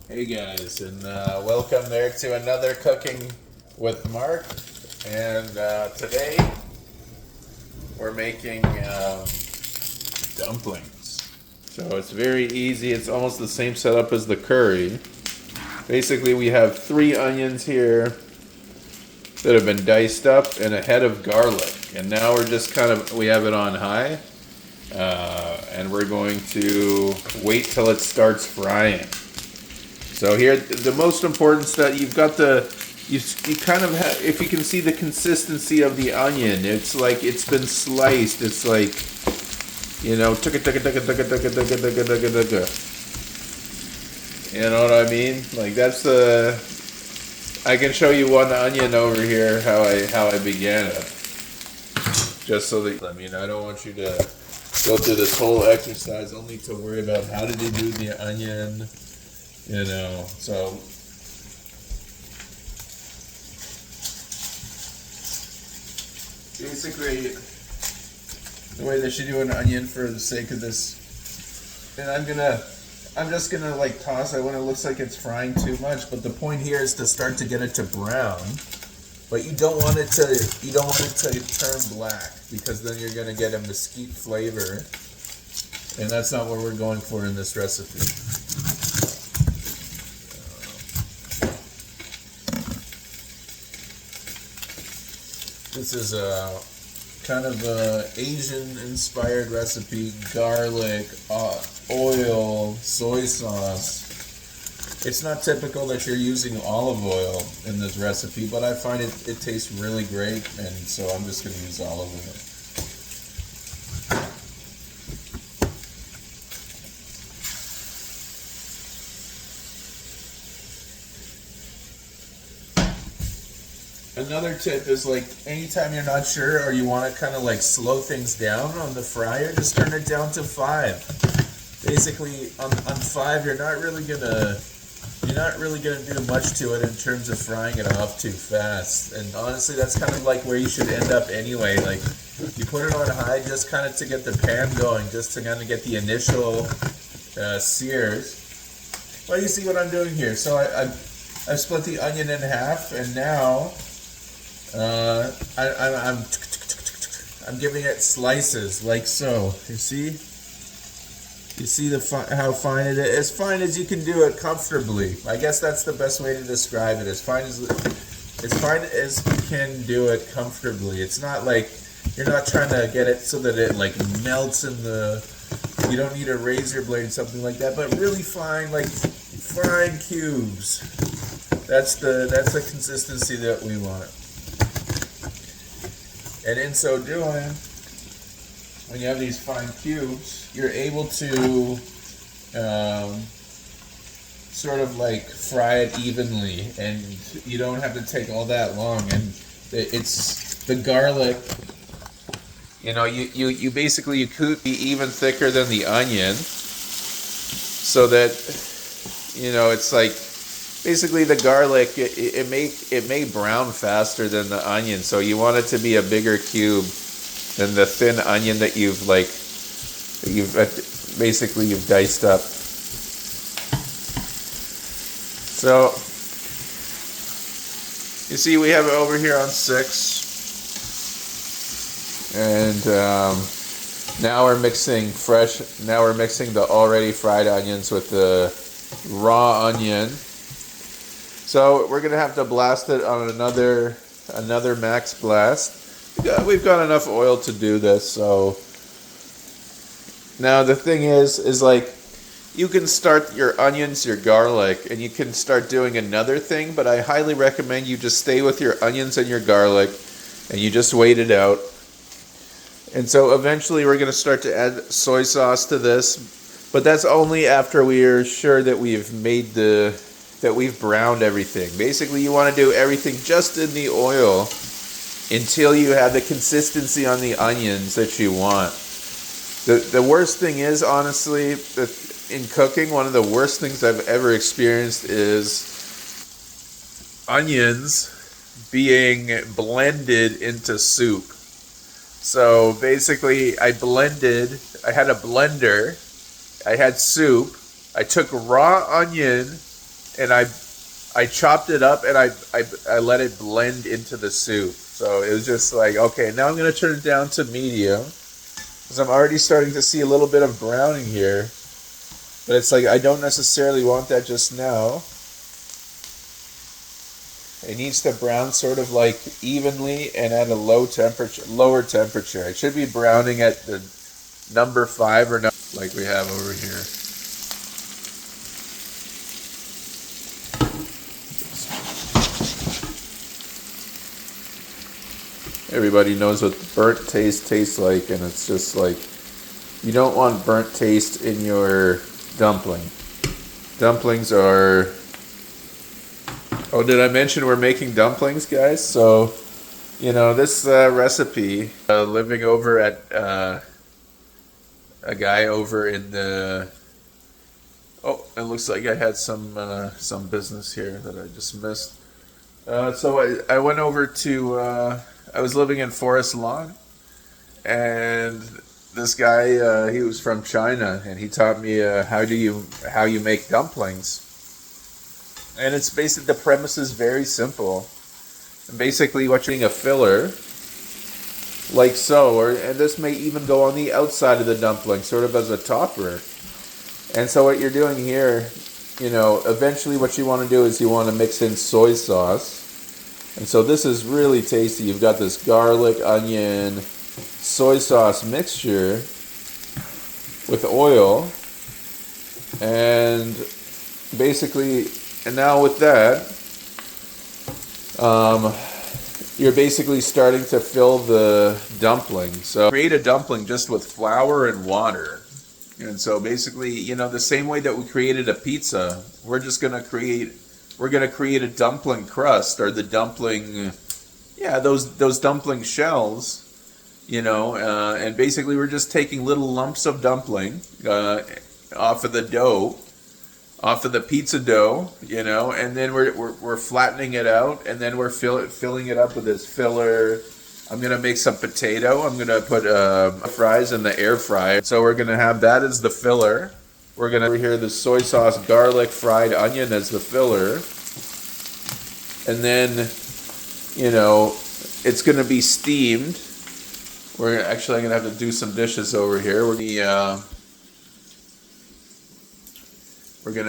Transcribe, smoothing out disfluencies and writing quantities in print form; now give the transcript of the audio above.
Hey guys, and welcome there to another Cooking with Mark. And today we're making dumplings. So it's very easy. It's almost the same setup as the curry. Basically, we have 3 onions here that have been diced up and a head of garlic. And now we're just we have it on high. And we're going to wait till it starts frying. So here, the most important stuff, you've got you kind of have, if you can see the consistency of the onion, it's like it's been sliced. It's like, you know, tucka tucka tucka tucka tucka tucka tucka tucka tucka. You know what I mean? Like that's I can show you one onion over here how I began it. Just so that, I mean, I don't want you to go through this whole exercise only to worry about how did you do the onion. You know, so basically the way that you do an onion for the sake of this, and I'm just gonna like toss it when it looks like it's frying too much, but the point here is to start to get it to brown, but you don't want it to turn black, because then you're gonna get a mesquite flavor, and that's not what we're going for in this recipe. This is a kind of a Asian-inspired recipe: garlic, oil, soy sauce. It's not typical that you're using olive oil in this recipe, but I find it tastes really great, and so I'm just going to use olive oil. Another tip is, like, anytime you're not sure or you want to kind of like slow things down on the fryer, just turn it down to 5. Basically, on 5, you're not really gonna do much to it in terms of frying it off too fast. And honestly, that's kind of like where you should end up anyway. Like, you put it on high just kind of to get the pan going, just to kind of get the initial sears. Well, you see what I'm doing here. So I've split the onion in half, and now I'm giving it slices like so. You see how fine it is? As fine as you can do it comfortably. I guess that's the best way to describe it. As fine as you can do it comfortably. It's not like you're not trying to get it so that it like melts in the. You don't need a razor blade, something like that. But really fine, like fine cubes. That's the consistency that we want. And in so doing, when you have these fine cubes, you're able to sort of like fry it evenly, and you don't have to take all that long. And it's the garlic. You know, you basically, you could be even thicker than the onion, so that, you know, it's like basically the garlic, it may brown faster than the onion, so you want it to be a bigger cube than the thin onion that you've diced up. So you see, we have it over here on 6, and now we're mixing the already fried onions with the raw onion. So we're gonna have to blast it on another max blast. We've got enough oil to do this. So now the thing is like, you can start your onions, your garlic, and you can start doing another thing. But I highly recommend you just stay with your onions and your garlic, and you just wait it out. And so eventually we're gonna start to add soy sauce to this, but that's only after we are sure that we've browned everything. Basically, you want to do everything just in the oil until you have the consistency on the onions that you want. The worst thing is, honestly, in cooking, one of the worst things I've ever experienced is onions being blended into soup. So basically, I had a blender, I had soup, I took raw onion and I chopped it up and I let it blend into the soup. So it was just like, okay, now I'm going to turn it down to medium because I'm already starting to see a little bit of browning here. But it's like I don't necessarily want that just now. It needs to brown sort of like evenly and at a lower temperature. It should be browning at the number 5 or no, like we have over here. Everybody knows what burnt taste tastes like, and it's just like you don't want burnt taste in your dumpling. Dumplings are... Oh, did I mention we're making dumplings, guys? So, you know, this recipe, living over at a guy over in the... Oh, it looks like I had some business here that I just missed. So I went over to... I was living in Forest Lawn, and this guy, he was from China, and he taught me how you make dumplings. And it's basically, the premise is very simple. And basically, what you're doing a filler, like so, and this may even go on the outside of the dumpling, sort of as a topper. And so what you're doing here, you know, eventually what you want to do is you want to mix in soy sauce. And so this is really tasty. You've got this garlic, onion, soy sauce mixture with oil. And basically, and now with that, you're basically starting to fill the dumpling. So create a dumpling just with flour and water. And so basically, you know, the same way that we created a pizza, we're going to create a dumpling crust, or the dumpling, yeah, those dumpling shells, you know, and basically we're just taking little lumps of dumpling off of the dough, off of the pizza dough, you know, and then we're flattening it out, and then we're filling it up with this filler. I'm gonna make some potato. I'm gonna put fries in the air fryer. So we're gonna have that as the filler. We're gonna over here the soy sauce, garlic, fried onion as the filler, and then, you know, it's gonna be steamed. I'm gonna have to do some dishes over here. We're gonna